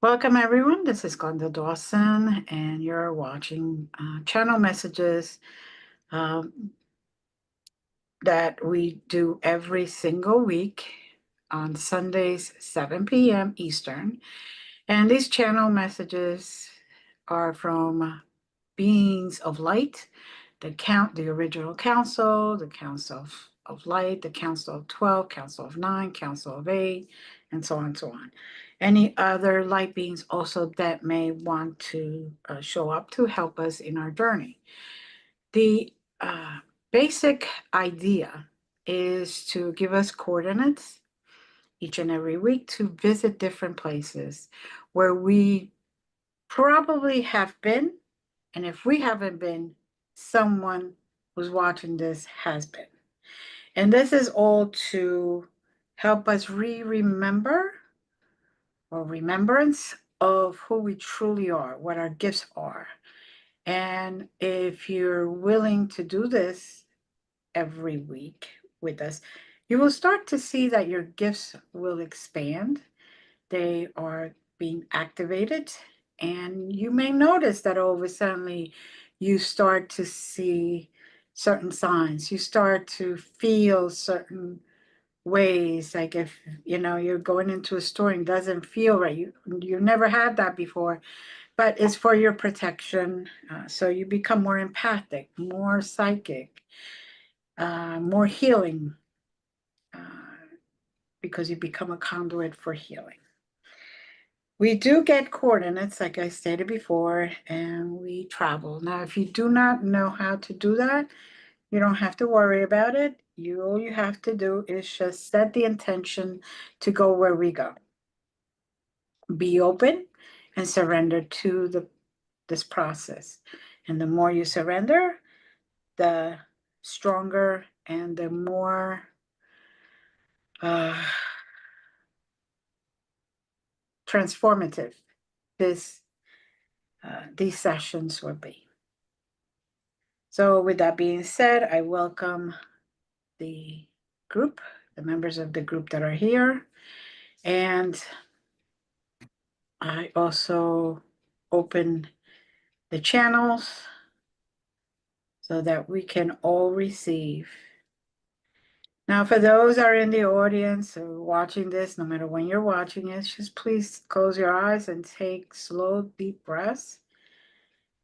Welcome, everyone. This is Glenda Dawson, and you're watching channel messages that we do every single week on Sundays, 7 p.m. Eastern. And these channel messages are from beings of light, the original council, the council of light, the council of 12, council of 9, council of 8, and so on and so on. Any other light beings also that may want to show up to help us in our journey. The basic idea is to give us coordinates each and every week to visit different places where we probably have been, and if we haven't been, someone who's watching this has been. And this is all to help us remember or remembrance of who we truly are, what our gifts are. And if you're willing to do this every week with us, you will start to see that your gifts will expand. They are being activated, and you may notice that all of a sudden you start to see certain signs. You start to feel certain ways, like if you're going into a store and doesn't feel right, you never had that before, but it's for your protection. So you become more empathic, more psychic, more healing, uh, because you become a conduit for healing. We do get coordinates, like I stated before, and we travel. Now, if you do not know how to do that, you don't have to worry about it. All you have to do is just set the intention to go where we go. Be open and surrender to this process. And the more you surrender, the stronger and the more transformative these sessions will be. So with that being said, I welcome the group, the members of the group that are here. And I also open the channels so that we can all receive. Now, for those that are in the audience or watching this, no matter when you're watching it, just please close your eyes and take slow, deep breaths.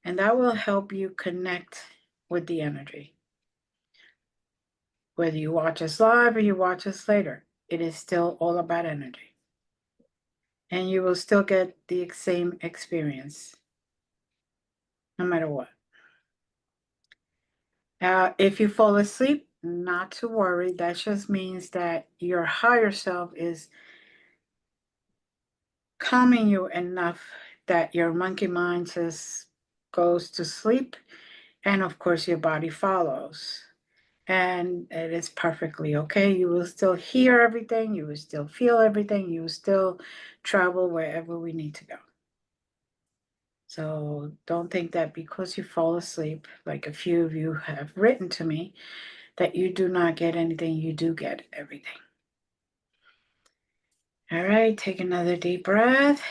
And that will help you connect with the energy. Whether you watch us live or you watch us later, it is still all about energy. And you will still get the same experience, no matter what. If you fall asleep, not to worry. That just means that your higher self is calming you enough that your monkey mind just goes to sleep. And of course, your body follows. And it is perfectly okay. You will still hear everything. You will still feel everything. You will still travel wherever we need to go. So don't think that because you fall asleep, like a few of you have written to me, that you do not get anything. You do get everything. All right, take another deep breath.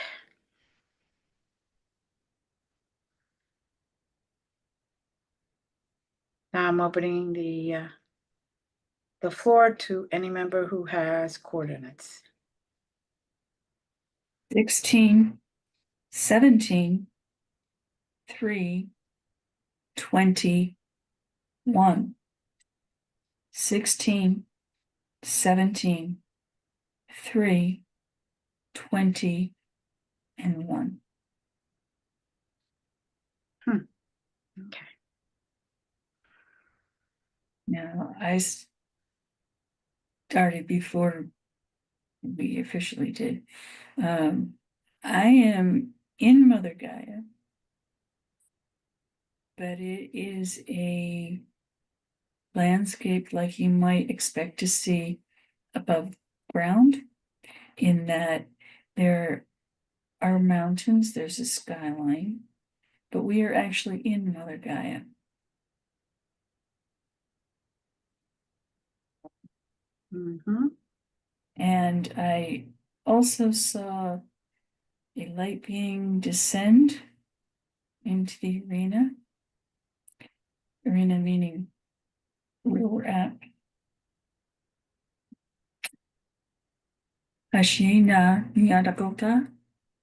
Now I'm opening the floor to any member who has coordinates. 16, 17, 3, 21. 16, 17, 3, 20, and 1. Okay. Now, I started before we officially did. I am in Mother Gaia, but it is a landscape like you might expect to see above ground, in that there are mountains, there's a skyline, but we are actually in Mother Gaia. And I also saw a light being descend into the arena. Arena meaning where we're at. Hashina Yadakota,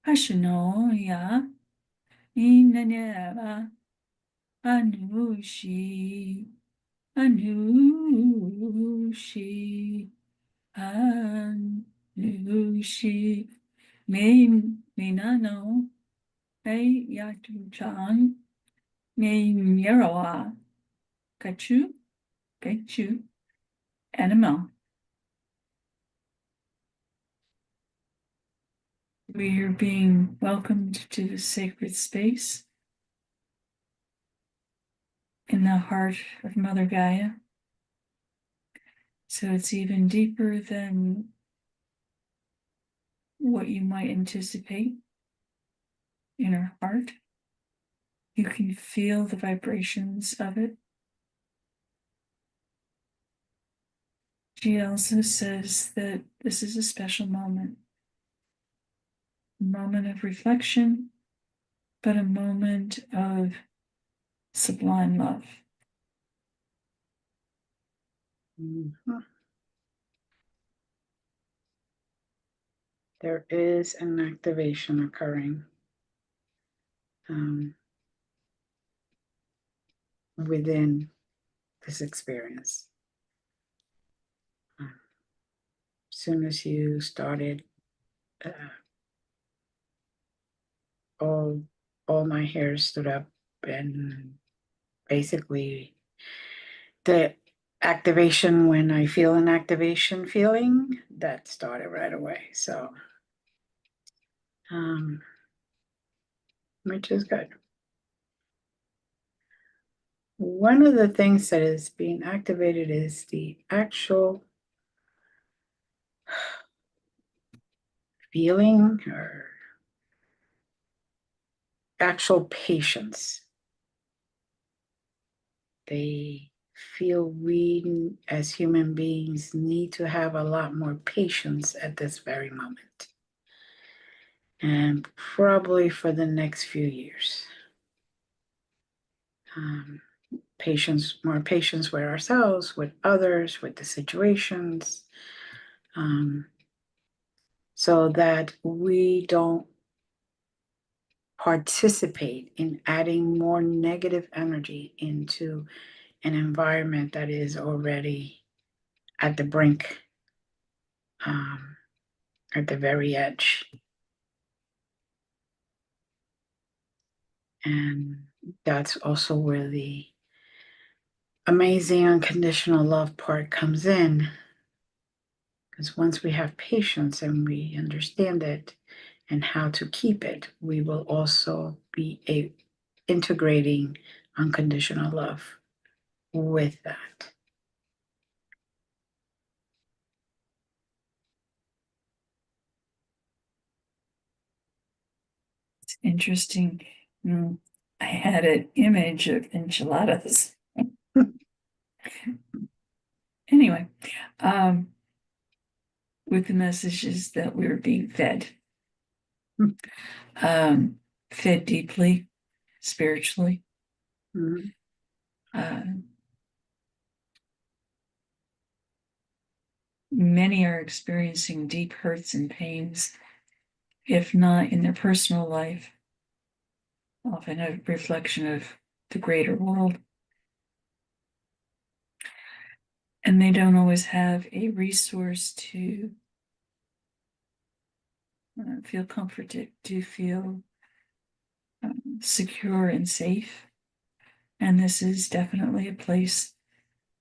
Hashino Ya, Inanera, Anushi, Anushi, Anushi, Minano, Hey Yatu Chan, Mirawa, Kachu, Kachu, Animal. We are being welcomed to the sacred space in the heart of Mother Gaia. So it's even deeper than what you might anticipate in her heart. You can feel the vibrations of it. She also says that this is a special moment, a moment of reflection, but a moment of sublime love. There is an activation occurring within this experience. As soon as you started, all my hair stood up, and basically the activation, when I feel an activation feeling, that started right away. So, which is good. One of the things that is being activated is the actual feeling or actual patience. They feel we as human beings need to have a lot more patience at this very moment, and probably for the next few years. Patience, more patience with ourselves, with others, with the situations, so that we don't participate in adding more negative energy into an environment that is already at the brink, at the very edge. And that's also where the amazing unconditional love part comes in. Because once we have patience and we understand it and how to keep it, we will also be integrating unconditional love with that. It's interesting. I had an image of enchiladas. Anyway, with the messages that we were being fed. Fed deeply, spiritually. Many are experiencing deep hurts and pains if not in their personal life, often a reflection of the greater world. And they don't always have a resource to feel comforted, to feel secure and safe. And this is definitely a place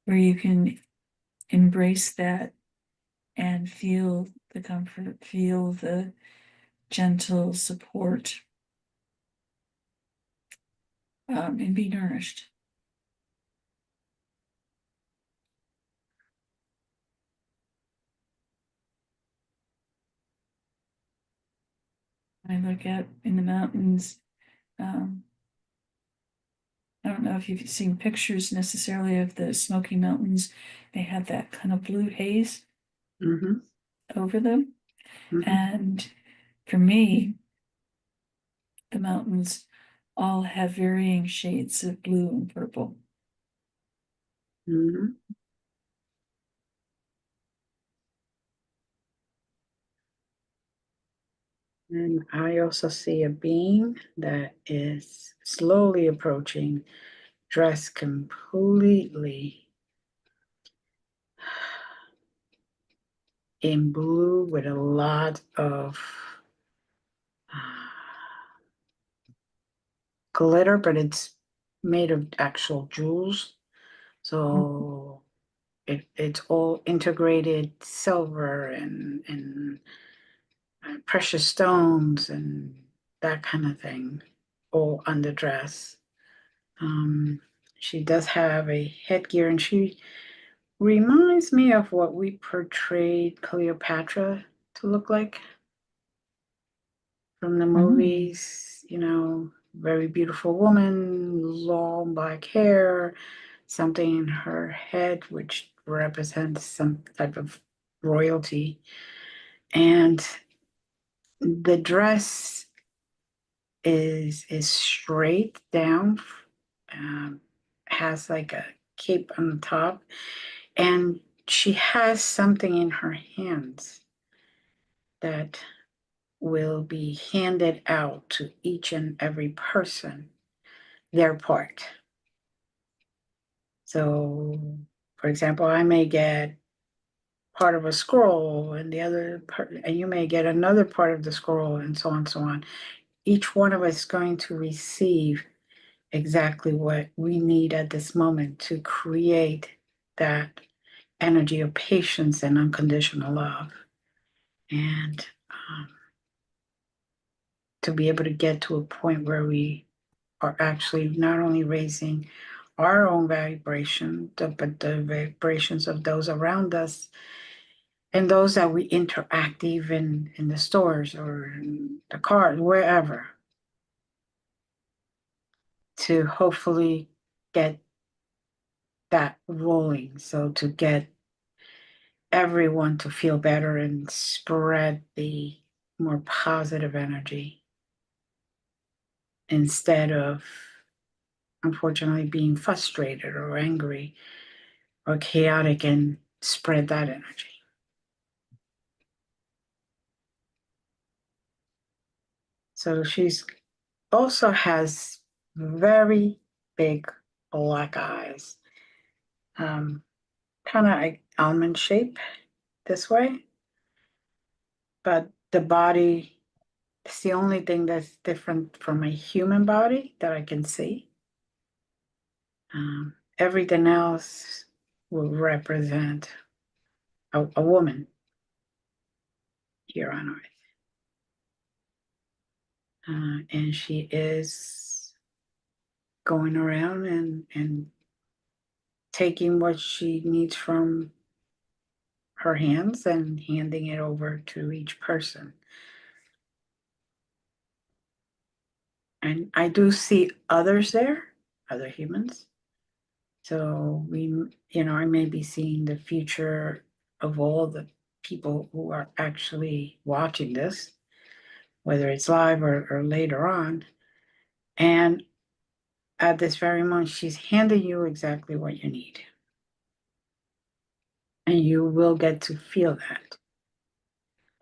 where you can embrace that and feel the comfort, feel the gentle support, and be nourished. I look out in the mountains. I don't know if you've seen pictures necessarily of the Smoky Mountains. They have that kind of blue haze Mm-hmm. over them. Mm-hmm. And for me, the mountains all have varying shades of blue and purple. Mm-hmm. And I also see a being that is slowly approaching, dressed completely in blue with a lot of glitter, but it's made of actual jewels. So it's all integrated silver and precious stones and that kind of thing, all on the dress. Um, she does have a headgear, and she reminds me of what we portrayed Cleopatra to look like from the movies, you know, very beautiful woman, long black hair, something in her head which represents some type of royalty. And the dress is straight down, um, has like a cape on the top, and she has something in her hands that will be handed out to each and every person their part. So, for example, I may get part of a scroll and the other part, and you may get another part of the scroll, and so on and so on. Each one of us is going to receive exactly what we need at this moment to create that energy of patience and unconditional love. And to be able to get to a point where we are actually not only raising our own vibration, but the vibrations of those around us and those that we interact even in the stores or in the cars, wherever, to hopefully get that rolling. So to get everyone to feel better and spread the more positive energy instead of, unfortunately, being frustrated or angry or chaotic, and spread that energy. So she's also has very big black eyes, kind of like almond shape this way, but the body is the only thing that's different from a human body that I can see. Everything else will represent a woman here on earth. And she is going around and taking what she needs from her hands and handing it over to each person. And I do see others there, other humans. So I may be seeing the future of all the people who are actually watching this, whether it's live or later on. And at this very moment, she's handing you exactly what you need. And you will get to feel that.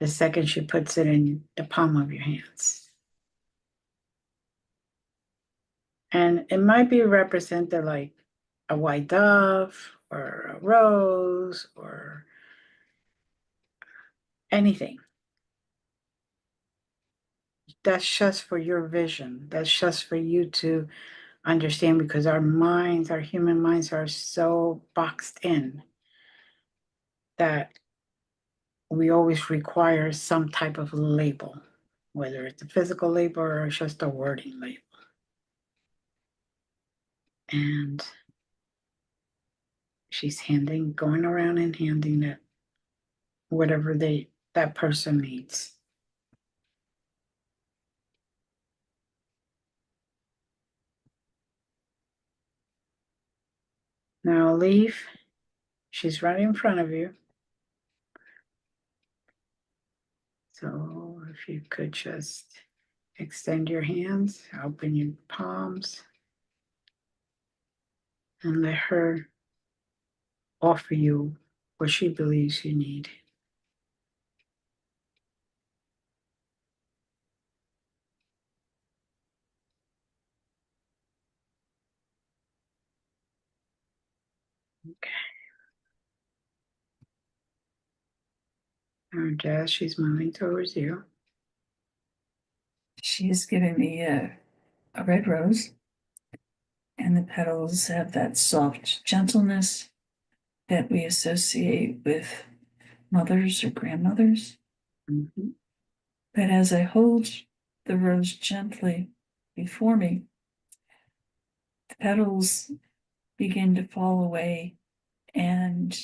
the second she puts it in the palm of your hands. And it might be represented like a white dove or a rose or anything. That's just for your vision. That's just for you to understand, because our minds, our human minds, are so boxed in that we always require some type of label, whether it's a physical label or just a wording label. And she's going around and handing it whatever that person needs. Now leave. She's right in front of you. So if you could just extend your hands, open your palms, and let her offer you what she believes you need. Okay. And as she's moving towards you, She has given me a red rose, and the petals have that soft gentleness that we associate with mothers or grandmothers. mm-hmm. But as I hold the rose gently before me, the petals begin to fall away, and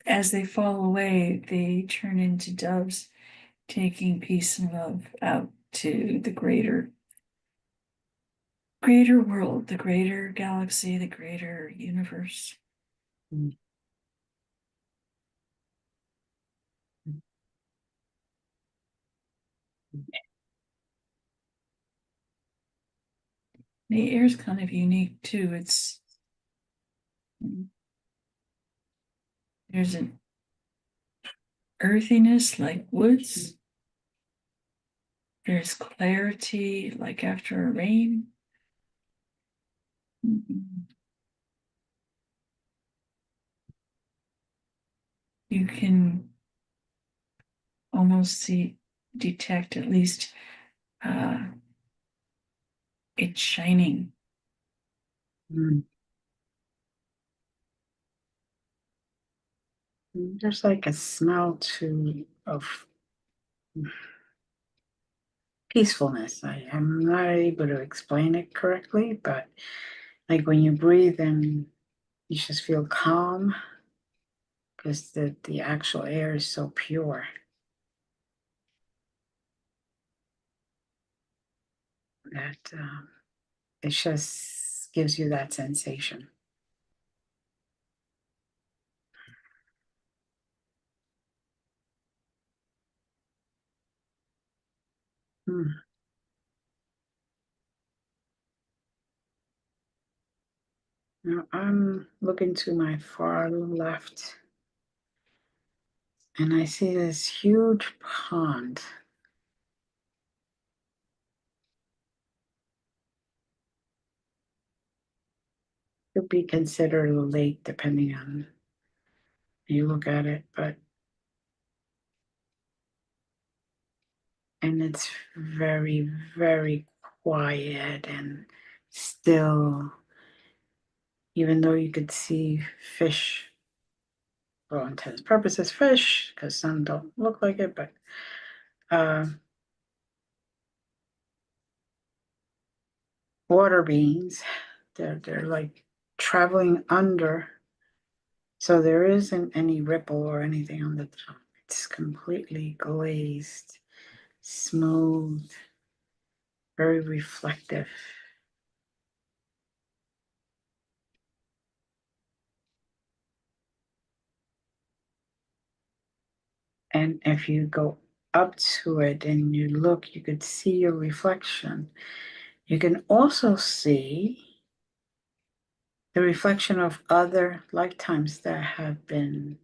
as they fall away, they turn into doves, taking peace and love out to the greater world, the greater galaxy, the greater universe. Mm-hmm. The air is kind of unique too. There's an earthiness like woods. There's clarity like after a rain. You can almost detect at least it's shining. Mm-hmm. There's like a smell of peacefulness. I'm not able to explain it correctly, but like when you breathe in, you just feel calm because the actual air is so pure that it just gives you that sensation. Hmm. Now I'm looking to my far left and I see this huge pond. Could be considered a lake depending on how you look at it, and it's very, very quiet and still, even though you could see fish, for all intents and purposes, fish, because some don't look like it, but water beings, they're like traveling under, so there isn't any ripple or anything on the top. It's completely glazed, smooth, very reflective. And if you go up to it and you look, you could see your reflection. You can also see the reflection of other lifetimes that have been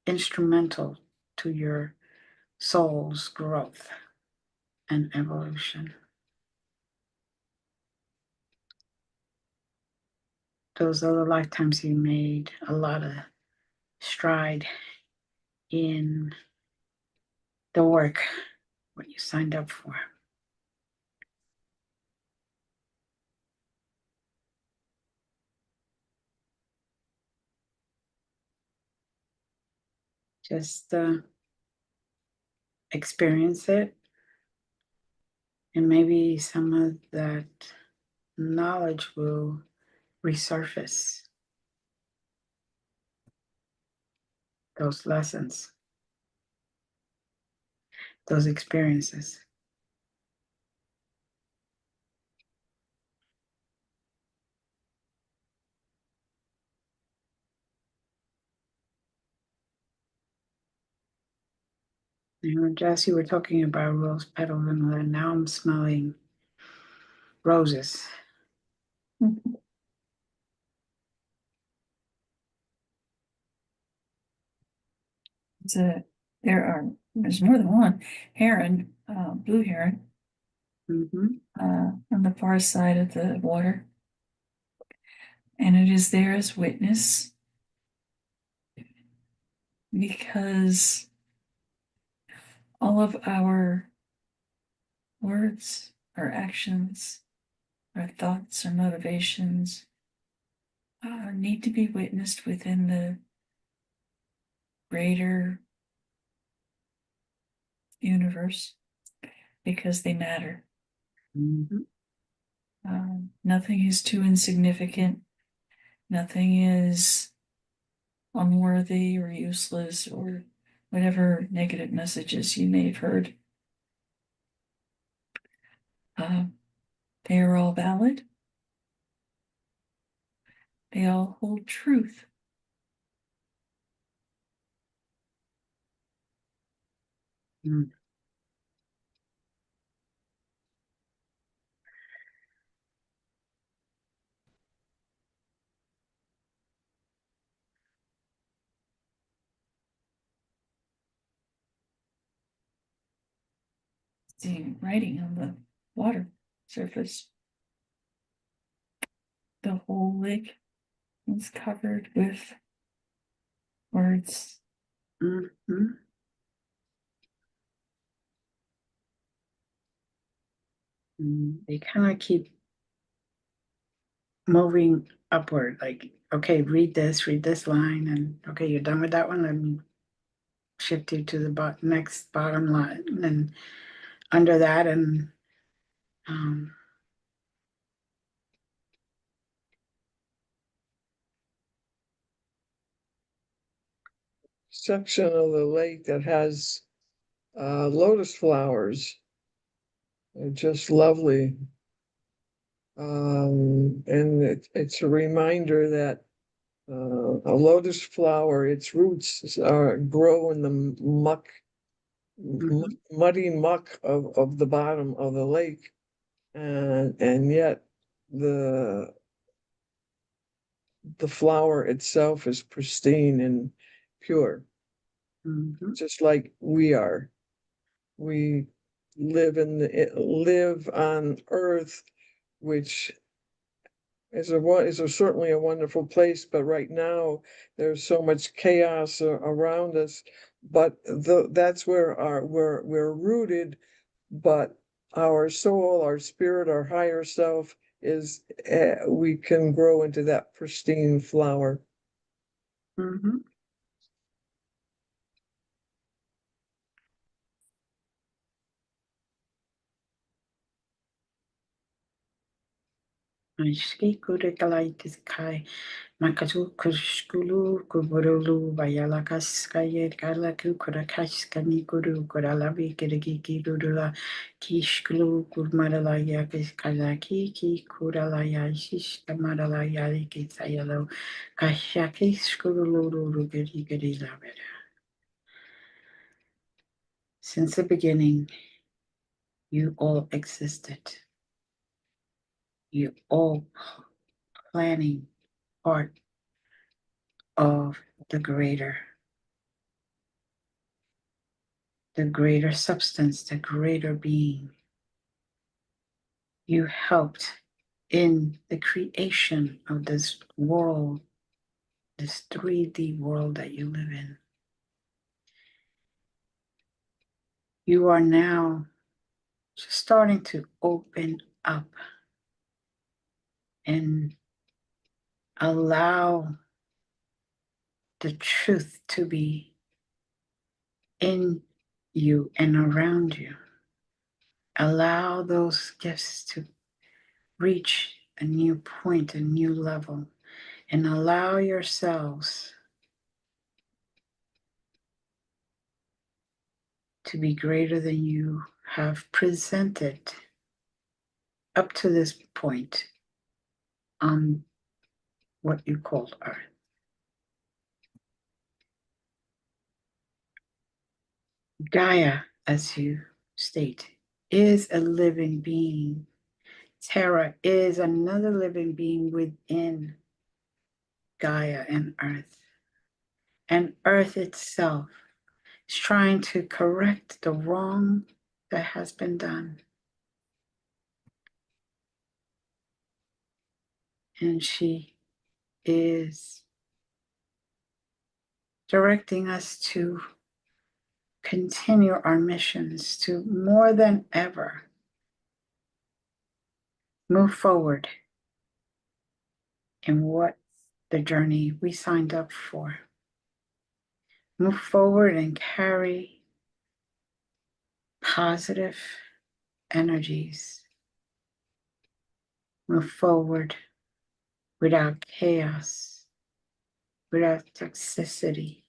instrumental to your soul's growth and evolution. Those are the lifetimes you made a lot of stride in the work, what you signed up for. Just experience it, and maybe some of that knowledge will resurface, those lessons, those experiences. You know, Jess, you were talking about rose petals, and now I'm smelling roses. There's more than one heron, blue heron, on the far side of the water. And it is there as witness because all of our words, our actions, our thoughts, our motivations need to be witnessed within the greater universe because they matter. Nothing is too insignificant. Nothing is unworthy or useless or whatever negative messages you may have heard. They are all valid. They all hold truth. See writing on the water surface. The whole lake is covered with words. They kind of keep moving upward, like, okay, read this line, and okay, you're done with that one. Let me shift you to the next bottom line, and under that, and section of the lake that has lotus flowers. They're just lovely. And it's a reminder that a lotus flower, its roots grow in the muck, muddy muck of the bottom of the lake. And yet the flower itself is pristine and pure. Just like we are. We live on earth, which is certainly a wonderful place, but right now there's so much chaos around us. But that's where we're rooted, but our soul, our spirit, our higher self is we can grow into that pristine flower. Makazu kushkulu kuburulu bayalakas kayet galaku kurakashkani guru kuralabi kirigi gurula kishkulu kurmarala yakis kalaki ki kuralaya shish kamarala yaliki sayalo kashaki skurulu giri giri labera. Since the beginning, you all existed. You all planning part of the greater. the greater substance, the greater being. You helped in the creation of this world, this 3D world that you live in. You are now just starting to open up and allow the truth to be in you and around you. Allow those gifts to reach a new point, a new level, and allow yourselves to be greater than you have presented up to this point on what you call Earth. Gaia, as you state, is a living being. Terra is another living being within Gaia and Earth. And Earth itself is trying to correct the wrong that has been done. And she is directing us to continue our missions, to more than ever move forward in what the journey we signed up for. Move forward and carry positive energies. Move forward without chaos, without toxicity,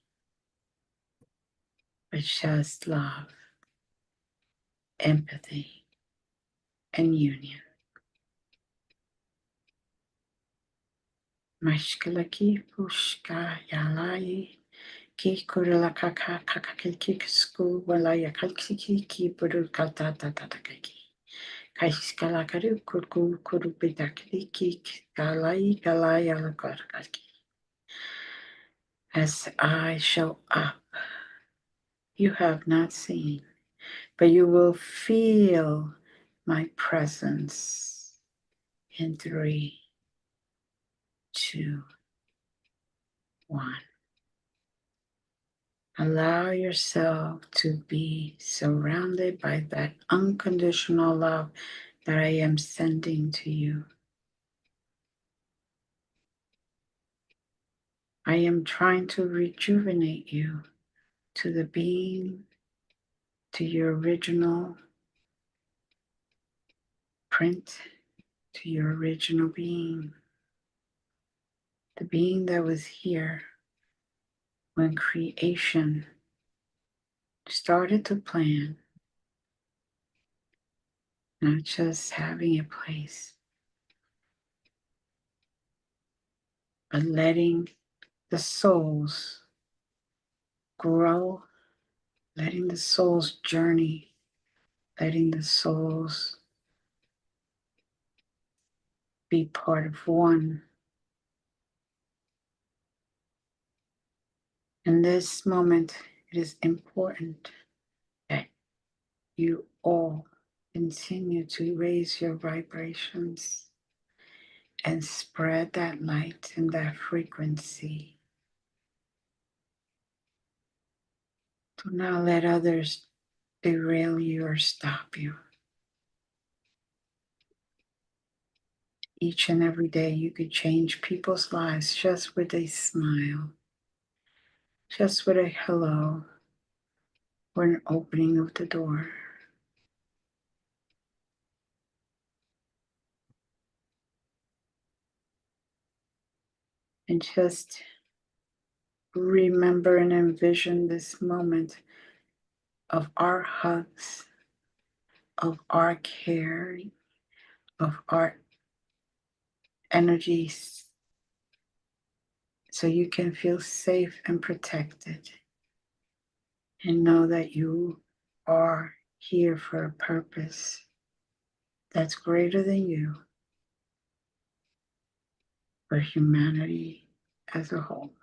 but just love, empathy, and union. Mashkalaki pushka yalai ki kurala kaka kakaki school walaya kalkiki ki buru kata tatakaki. Kaiskala karu kurku kurupidaki ki galai galaya lakarkaki. As I show up, you have not seen, but you will feel my presence in 3, 2, 1. Allow yourself to be surrounded by that unconditional love that I am sending to you. I am trying to rejuvenate you to the being, to your original print, to your original being, the being that was here when creation started to plan, not just having a place, but letting the souls grow, letting the souls journey, letting the souls be part of one. In this moment, it is important that you all continue to raise your vibrations and spread that light and that frequency. Do not let others derail you or stop you. Each and every day, you could change people's lives just with a smile, just with a hello, or an opening of the door. And just remember and envision this moment of our hugs, of our caring, of our energies, so you can feel safe and protected and know that you are here for a purpose that's greater than you, for humanity as a whole. . 。 . 。 . 。 . 。 . . . . . 。 . 。 . 。 . 。 . . 。 . . . . . . . . . . . . . . . . . . . . . . . . . . . . . . . . . 「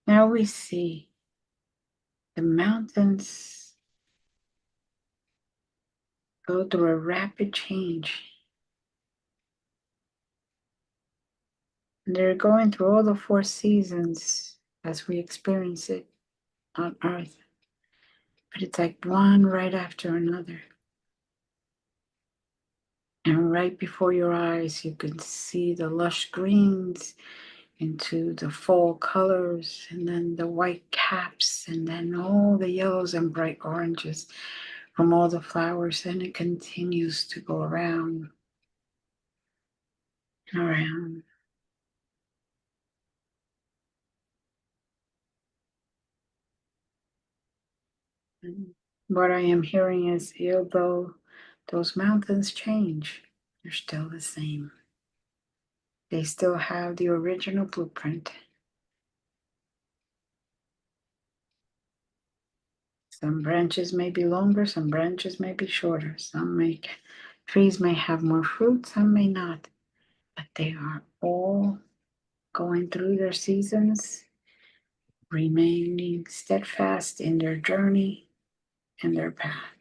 Now we see the mountains go through a rapid change. And they're going through all the 4 seasons as we experience it on Earth. But it's like one right after another. And right before your eyes, you can see the lush greens into the fall colors, and then the white caps, and then all the yellows and bright oranges from all the flowers. And it continues to go around and around. And what I am hearing is, although those mountains change, they're still the same. They still have the original blueprint. Some branches may be longer, some branches may be shorter. Trees may have more fruit, some may not. But they are all going through their seasons, remaining steadfast in their journey and their path.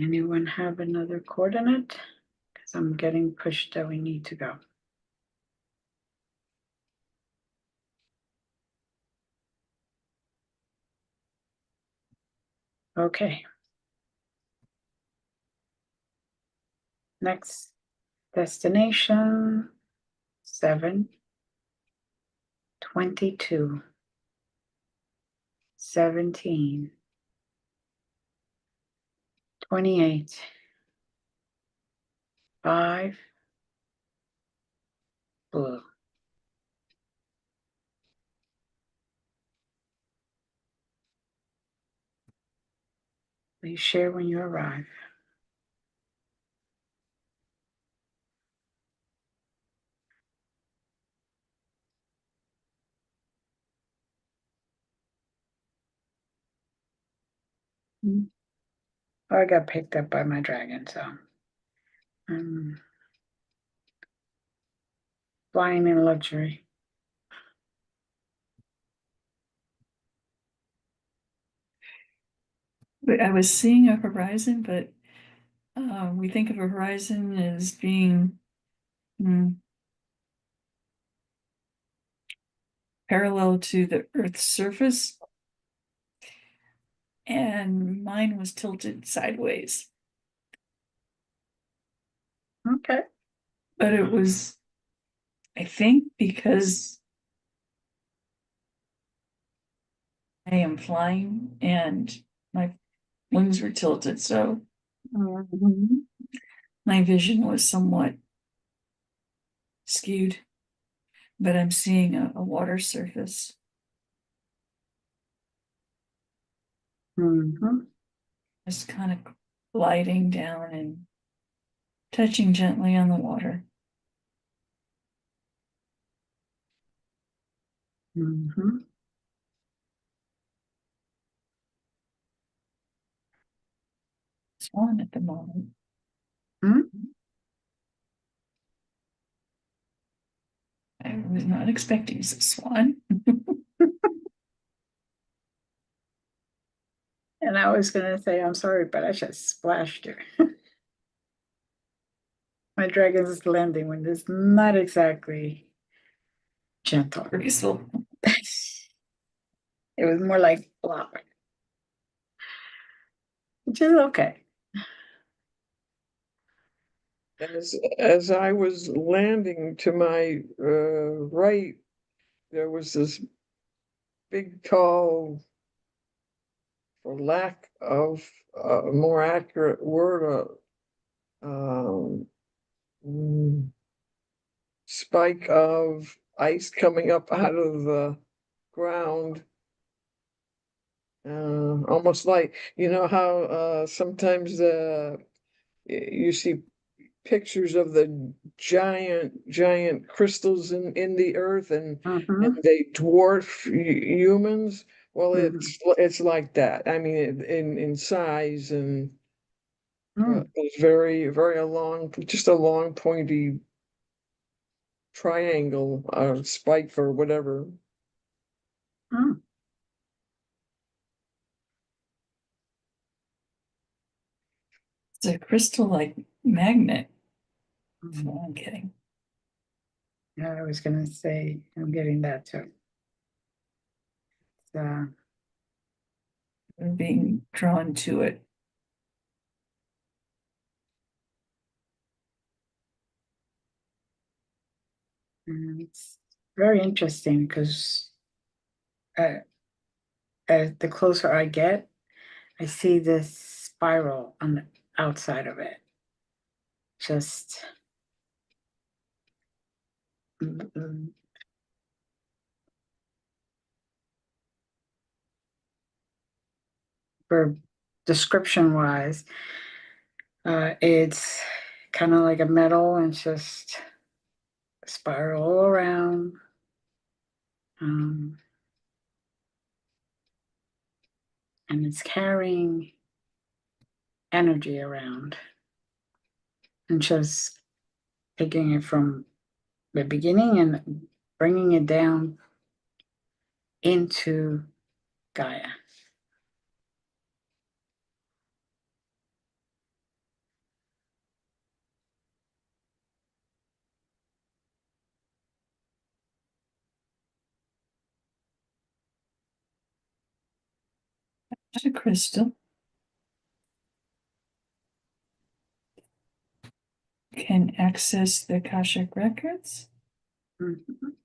Anyone have another coordinate? Because I'm getting pushed that we need to go. Okay. Next destination, 7, 22, 17, 28, 5, blue. Please share when you arrive. Oh, I got picked up by my dragon, so I'm flying in luxury. I was seeing a horizon, but we think of a horizon as being parallel to the Earth's surface, and mine was tilted sideways. Okay. But it was, I think, because I am flying and my wings were tilted, so my vision was somewhat skewed. But I'm seeing a water surface. Just kind of gliding down and touching gently on the water. Swan at the moment. I was not expecting a swan. And I was going to say, I'm sorry, but I just splashed her. My dragon's landing when it's not exactly gentle. Graceful. It was more like flop, which is okay. As I was landing to my right, there was this big, tall, for lack of a more accurate word, spike of ice coming up out of the ground. Almost like, you know how sometimes you see pictures of the giant crystals in the earth, and they dwarf humans. Well, Mhm. it's like that. I mean, in size and Mm, it's very, very long, just a long pointy triangle, spike or whatever. mm, It's a crystal-like magnet. That's mm. what I'm getting. Yeah, I was gonna say, I'm getting that too. Uh, I'm being drawn to it. it's very interesting because as the closer I get, I see this spiral on the outside of it. Just mm, for description wise, it's kind of like a metal and just spiral all around. Um, and it's carrying energy around and just taking it from the beginning and bringing it down into Gaia. It's a crystal. Can access the Akashic records. Mhm.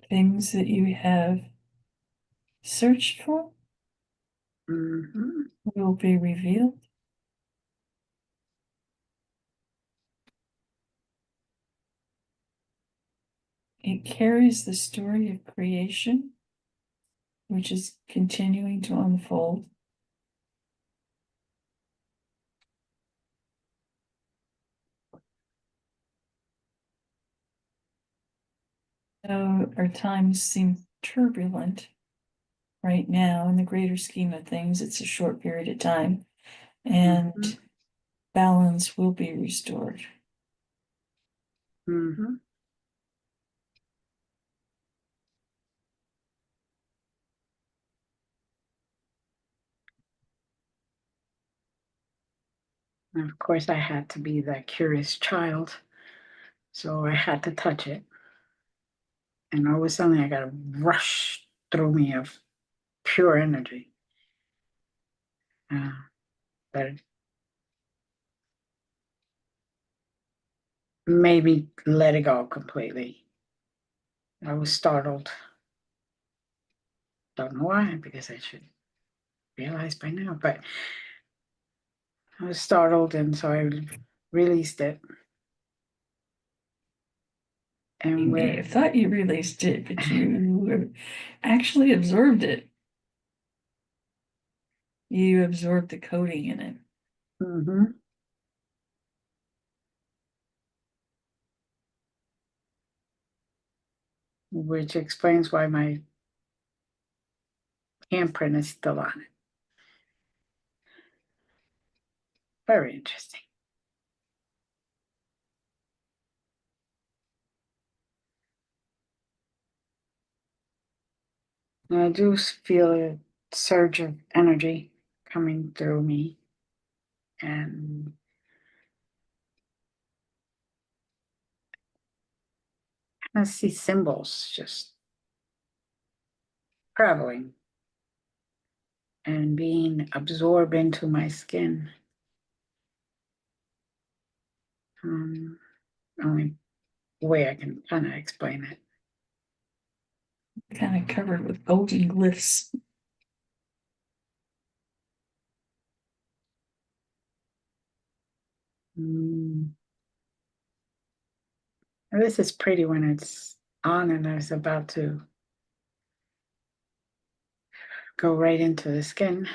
Things that you have searched for Mhm. will be revealed. It carries the story of creation, which is continuing to unfold. So our times seem turbulent right now. In the greater scheme of things, it's a short period of time, and Mhm. balance will be restored. Mhm. And of course, I had to be that curious child, so I had to touch it. And all of a sudden, I got a rush through me of pure energy that made me let it go completely. I was startled. Don't know why, because I should realize by now, but I was startled, and so I released it. You And may where have thought you released it, but you actually absorbed it. You absorbed the coding in it. Mhm. Which explains why my handprint is still on it. Very interesting. And I do feel a surge of energy coming through me. And I see symbols just traveling and being absorbed into my skin. Only way I can kind of explain it. Kind of covered with golden glyphs. Mm. And this is pretty when it's on and it's about to go right into the skin.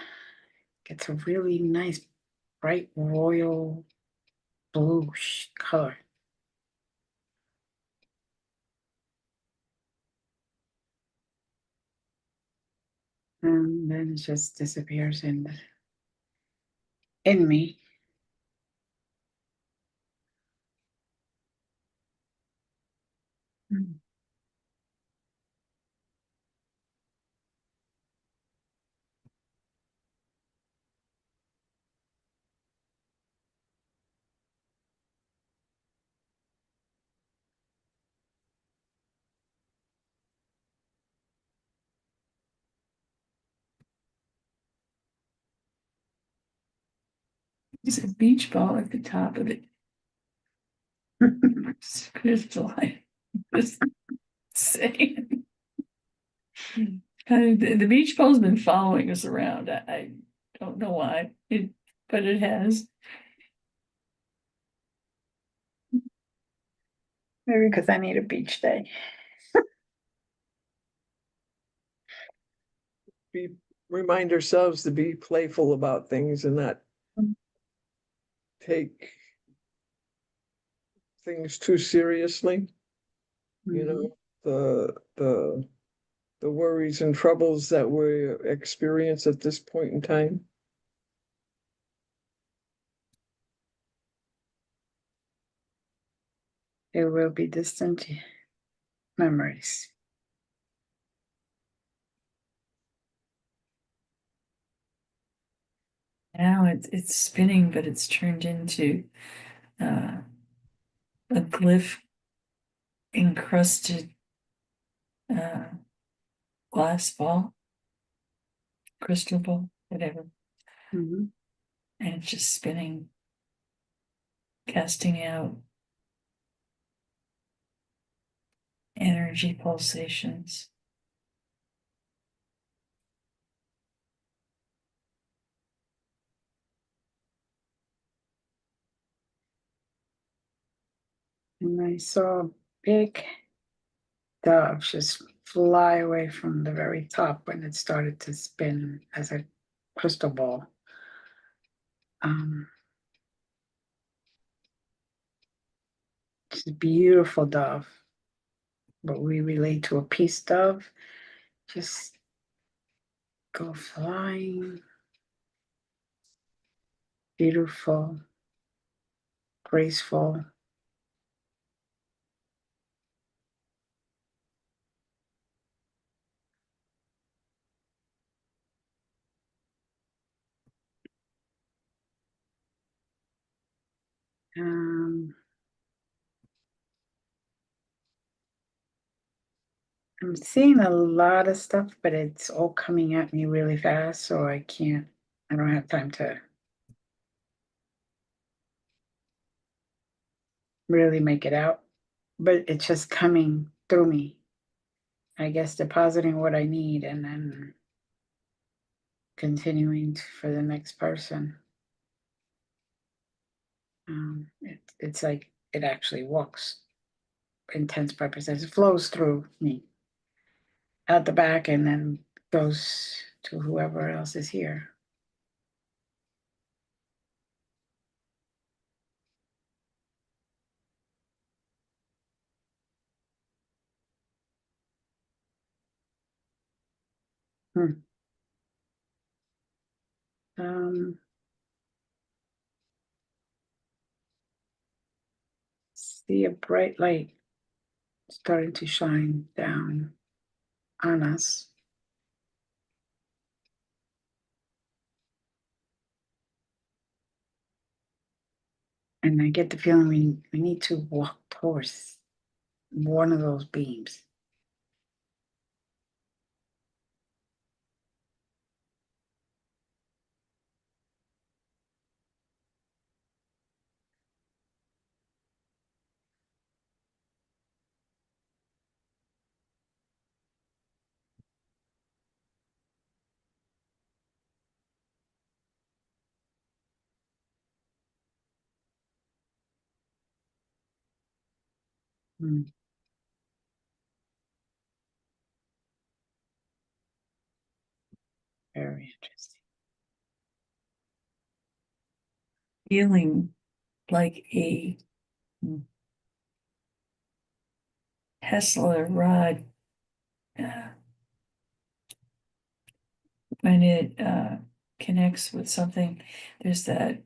Gets a really nice, bright royal blue color. And then it just disappears in me. There's a beach ball at the top of it. It's crystalline. Just saying. The beach ball's been following us around. I don't know why, but it has. Maybe because I need a beach day. Remind ourselves to be playful about things and not take things too seriously. You know, the worries and troubles that we experience at this point in time. It will be distant memories. Now it's spinning, but it's turned into a glyph encrusted glass ball, crystal ball, whatever. Mm-hmm. And it's just spinning, casting out energy pulsations. And I saw a big dove just fly away from the very top when it started to spin as a crystal ball. It's a beautiful dove, but we relate to a peace dove. Just go flying, beautiful, graceful. I'm seeing a lot of stuff, but it's all coming at me really fast, so I don't have time to really make it out. But it's just coming through me. I guess depositing what I need and then continuing for the next person. It's like it actually walks intense purposes. It flows through me out the back and then goes to whoever else is here. Hmm. See a bright light starting to shine down on us. And I get the feeling we need to walk towards one of those beams. Hmm. Very interesting. Feeling like a Tesla rod when it connects with something, there's that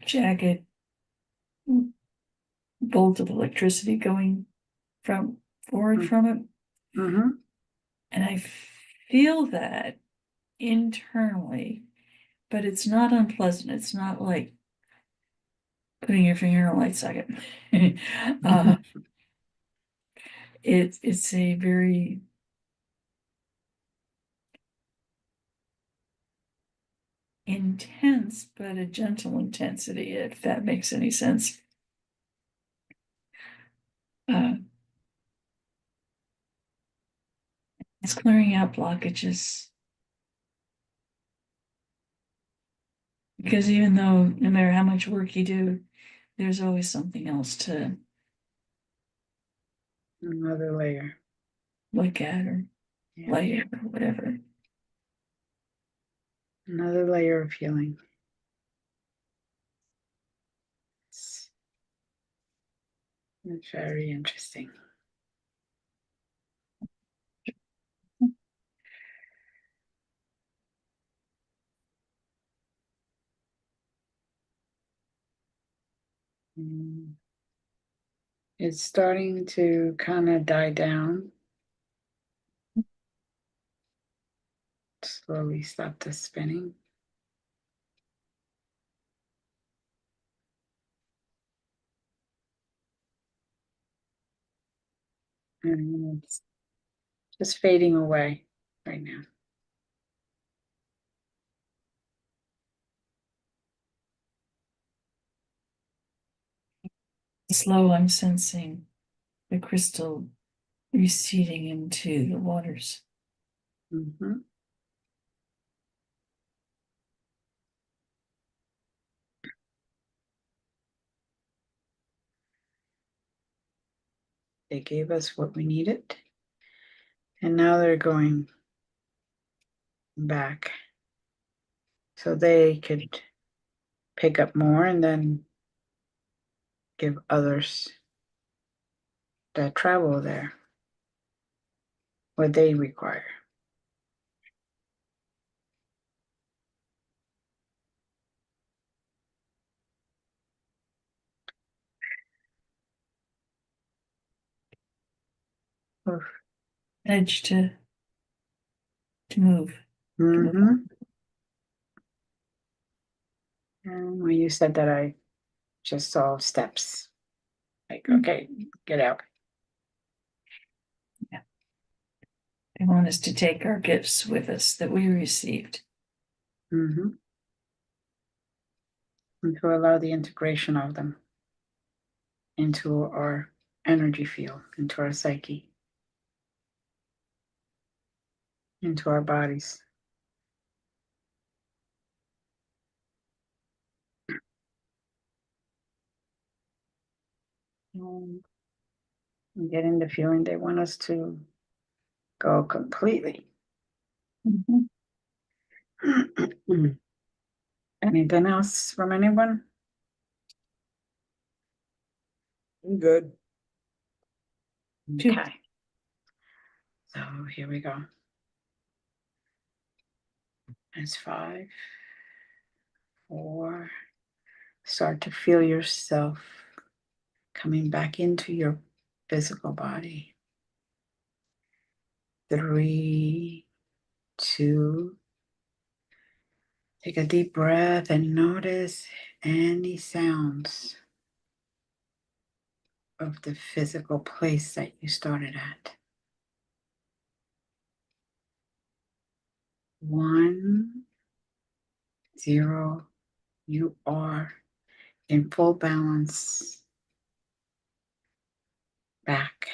jagged bolt of electricity going forward from it. Mm-hmm. And I feel that internally, but it's not unpleasant. It's not like putting your finger in a light socket. It's a very intense, but a gentle intensity, if that makes any sense. It's clearing out blockages. Because even though no matter how much work you do, there's always something else to Another layer. look at or light or whatever. Another layer of healing. It's very interesting. It's starting to kind of die down. Slowly stop the spinning. And it's just fading away right now. Slow, I'm sensing the crystal receding into the waters. Mm-hmm. They gave us what we needed. And now they're going back so they could pick up more and then give others that travel there what they require. Oof. Edge to move. Mm-hmm. And when you said that, I just saw steps. Like, okay, get out. Yeah. They want us to take our gifts with us that we received. Mm-hmm. And to allow the integration of them into our energy field, into our psyche, into our bodies. I'm getting the feeling they want us to go completely. Mm-hmm. Anything else from anyone? I'm good. Okay. So here we go. It's 5, 4. Start to feel yourself coming back into your physical body. 3, 2. Take a deep breath and notice any sounds of the physical place that you started at. 1, 0. You are in full balance back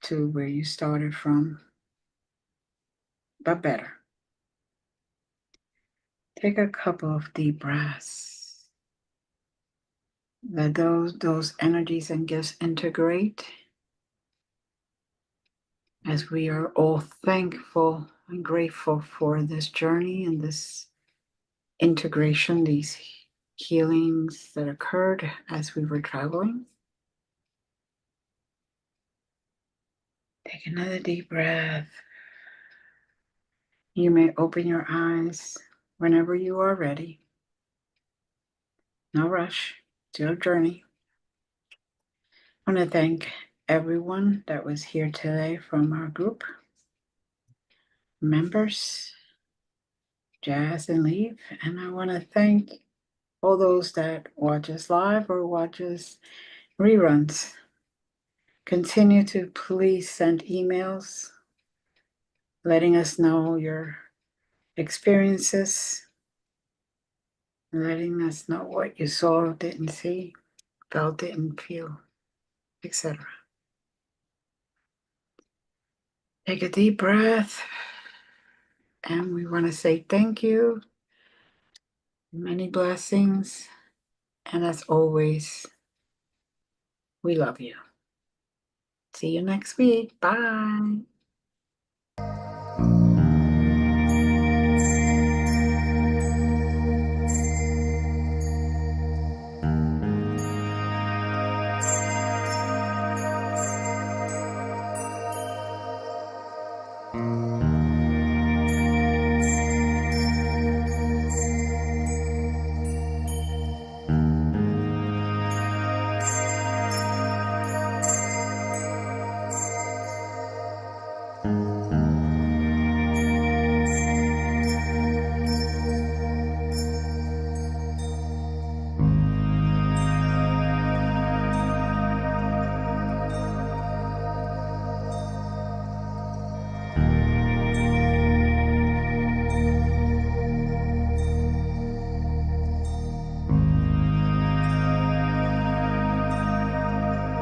to where you started from, but better. Take a couple of deep breaths. Let those energies and gifts integrate as we are all thankful and grateful for this journey and this integration, these healings that occurred as we were traveling. Take another deep breath. You may open your eyes whenever you are ready. No rush. It's your journey. I want to thank everyone that was here today from our group members, Jazz and Leave. And I want to thank all those that watch us live or watch us reruns. Continue to please send emails letting us know your experiences, letting us know what you saw, didn't see, felt, didn't feel, etc. Take a deep breath, and we want to say thank you, many blessings, and as always, we love you. See you next week. Bye.